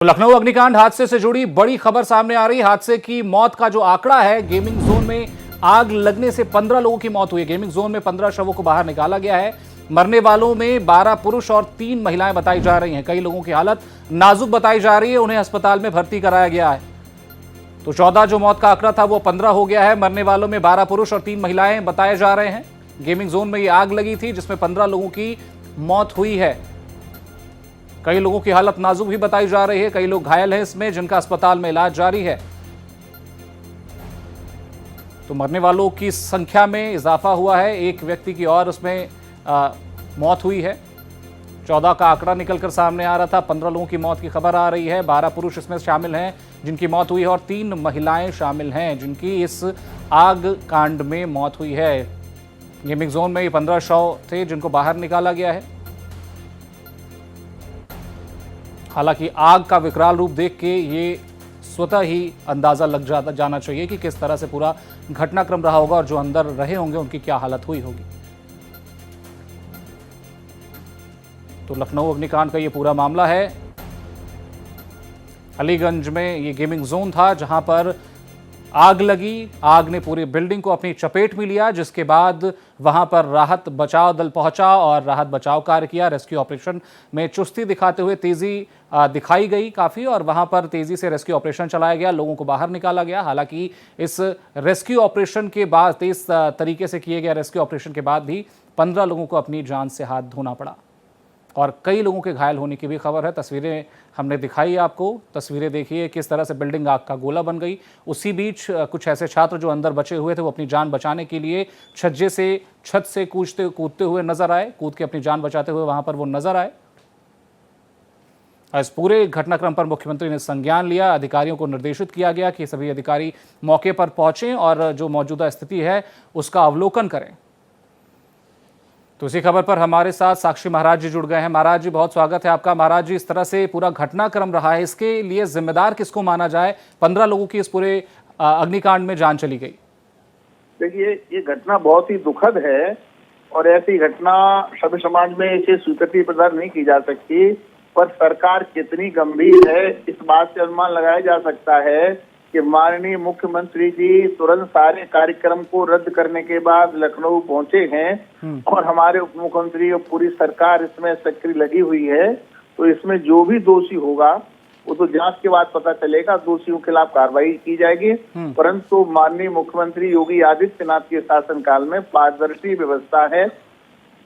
लखनऊ अग्निकांड हादसे से जुड़ी बड़ी खबर सामने आ रही। हादसे की मौत का जो आंकड़ा है, गेमिंग जोन में आग लगने से 15 लोगों की मौत हुई है। गेमिंग जोन में 15 शवों को बाहर निकाला गया है। मरने वालों में 12 पुरुष और 3 महिलाएं बताई जा रही हैं। कई लोगों की हालत नाजुक बताई जा रही है, उन्हें अस्पताल में भर्ती कराया गया है। तो 14 जो मौत का आंकड़ा था वो 15 हो गया है। मरने वालों में 12 पुरुष और 3 महिलाएं बताए जा रहे हैं। गेमिंग जोन में ये आग लगी थी जिसमें 15 लोगों की मौत हुई है। कई लोगों की हालत नाजुक भी बताई जा रही है। कई लोग घायल हैं इसमें, जिनका अस्पताल में इलाज जारी है। तो मरने वालों की संख्या में इजाफा हुआ है, एक व्यक्ति की और उसमें मौत हुई है। 14 का आंकड़ा निकलकर सामने आ रहा था, 15 लोगों की मौत की खबर आ रही है। 12 पुरुष इसमें शामिल हैं जिनकी मौत हुई है और 3 महिलाएं शामिल हैं जिनकी इस आग कांड में मौत हुई है। गेमिंग जोन में ये 15 शव थे जिनको बाहर निकाला गया है। हालांकि आग का विकराल रूप देख के ये स्वतः ही अंदाजा लग जाना चाहिए कि किस तरह से पूरा घटनाक्रम रहा होगा और जो अंदर रहे होंगे उनकी क्या हालत हुई होगी। तो लखनऊ अग्निकांड का ये पूरा मामला है। अलीगंज में ये गेमिंग जोन था जहां पर आग लगी। आग ने पूरी बिल्डिंग को अपनी चपेट में लिया, जिसके बाद वहां पर राहत बचाव दल पहुंचा और राहत बचाव कार्य किया। रेस्क्यू ऑपरेशन में चुस्ती दिखाते हुए तेजी दिखाई गई काफ़ी, और वहां पर तेजी से रेस्क्यू ऑपरेशन चलाया गया, लोगों को बाहर निकाला गया। हालांकि इस रेस्क्यू ऑपरेशन के बाद, तेज तरीके से किए गए रेस्क्यू ऑपरेशन के बाद भी 15 लोगों को अपनी जान से हाथ धोना पड़ा और कई लोगों के घायल होने की भी खबर है। तस्वीरें हमने दिखाई आपको। तस्वीरें देखिए किस तरह से बिल्डिंग आग का गोला बन गई। उसी बीच कुछ ऐसे छात्र जो अंदर बचे हुए थे वो अपनी जान बचाने के लिए छत से कूदते हुए नजर आए। कूद के अपनी जान बचाते हुए वहां पर वो नजर आए। इस पूरे घटनाक्रम पर मुख्यमंत्री ने संज्ञान लिया। अधिकारियों को निर्देशित किया गया कि सभी अधिकारी मौके पर पहुंचें और जो मौजूदा स्थिति है उसका अवलोकन करें। तो इसी खबर पर हमारे साथ साक्षी महाराज जी जुड़ गए हैं। महाराज जी, बहुत स्वागत है आपका। महाराज जी, इस तरह से पूरा घटनाक्रम रहा है, इसके लिए जिम्मेदार किसको माना जाए? 15 लोगों की इस पूरे अग्निकांड में जान चली गई। देखिए, ये घटना बहुत ही दुखद है और ऐसी घटना सभ्य समाज में इसे स्वीकृति प्रदान नहीं की जा सकती। पर सरकार कितनी गंभीर है इस बात से अनुमान लगाया जा सकता है कि माननीय मुख्यमंत्री जी तुरंत सारे कार्यक्रम को रद्द करने के बाद लखनऊ पहुंचे हैं और हमारे उप मुख्यमंत्री और पूरी सरकार इसमें सक्रिय लगी हुई है। तो इसमें जो भी दोषी होगा वो तो जांच के बाद पता चलेगा, दोषियों के खिलाफ कार्रवाई की जाएगी। परंतु माननीय मुख्यमंत्री योगी आदित्यनाथ के शासनकाल में पारदर्शी व्यवस्था है,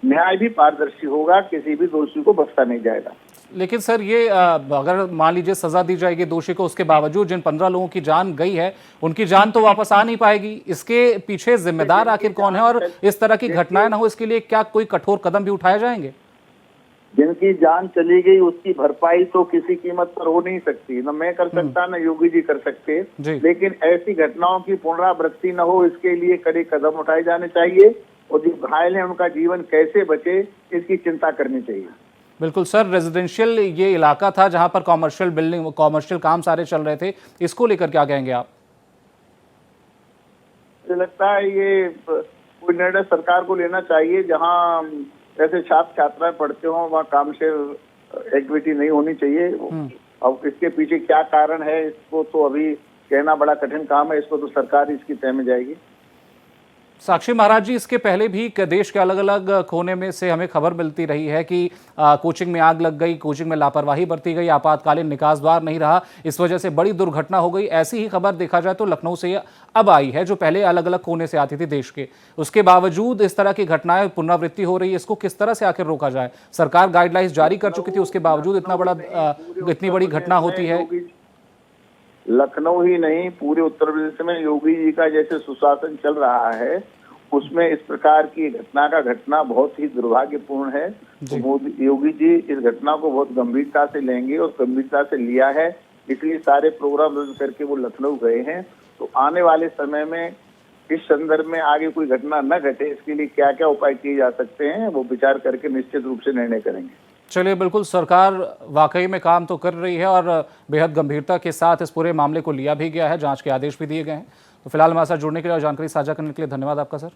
न्याय भी पारदर्शी होगा, किसी भी दोषी को बख्शा नहीं जाएगा। लेकिन सर, ये अगर मान लीजिए सजा दी जाएगी दोषी को, उसके बावजूद जिन 15 लोगों की जान गई है उनकी जान तो वापस आ नहीं पाएगी। इसके पीछे जिम्मेदार आखिर कौन है और इस तरह की घटनाएं ना हो इसके लिए क्या कोई कठोर कदम भी उठाए जाएंगे? जिनकी जान चली गई उसकी भरपाई तो किसी कीमत पर हो नहीं सकती, न मैं कर सकता न योगी जी कर सकते। लेकिन ऐसी घटनाओं की पुनरावृत्ति न हो, इसके लिए कड़े कदम उठाए जाने चाहिए और जो घायल है उनका जीवन कैसे बचे इसकी चिंता करनी चाहिए। बिल्कुल सर, रेजिडेंशियल ये इलाका था जहां पर कॉमर्शियल काम सारे चल रहे थे, इसको लेकर क्या कहेंगे आप? मुझे लगता है ये कोई निर्णय सरकार को लेना चाहिए, जहां ऐसे छात्र छात्राएं पढ़ते हो वहाँ कमर्शियल एक्टिविटी नहीं होनी चाहिए। अब इसके पीछे क्या कारण है इसको तो अभी कहना बड़ा कठिन काम है, इसको तो सरकार इसकी तय में जाएगी। साक्षी महाराज जी, इसके पहले भी देश के अलग अलग कोने में से हमें खबर मिलती रही है कि कोचिंग में आग लग गई, कोचिंग में लापरवाही बरती गई, आपातकालीन निकास द्वार नहीं रहा, इस वजह से बड़ी दुर्घटना हो गई। ऐसी ही खबर देखा जाए तो लखनऊ से अब आई है, जो पहले अलग अलग कोने से आती थी देश के। उसके बावजूद इस तरह की घटनाएं पुनरावृत्ति हो रही है, इसको किस तरह से आखिर रोका जाए? सरकार गाइडलाइंस जारी कर चुकी थी, उसके बावजूद इतनी बड़ी घटना होती है। लखनऊ ही नहीं, पूरे उत्तर प्रदेश में योगी जी का जैसे सुशासन चल रहा है उसमें इस प्रकार की घटना का घटना बहुत ही दुर्भाग्यपूर्ण है। तो योगी जी इस घटना को बहुत गंभीरता से लेंगे और गंभीरता से लिया है, इसलिए सारे प्रोग्राम रद्द करके वो लखनऊ गए हैं। तो आने वाले समय में इस संदर्भ में आगे कोई घटना न घटे, इसके लिए क्या क्या उपाय किए जा सकते हैं वो विचार करके निश्चित रूप से निर्णय करेंगे। चलिए, बिल्कुल, सरकार वाकई में काम तो कर रही है और बेहद गंभीरता के साथ इस पूरे मामले को लिया भी गया है, जांच के आदेश भी दिए गए हैं। तो फिलहाल हमारे साथ जुड़ने के लिए और जानकारी साझा करने के लिए धन्यवाद आपका सर।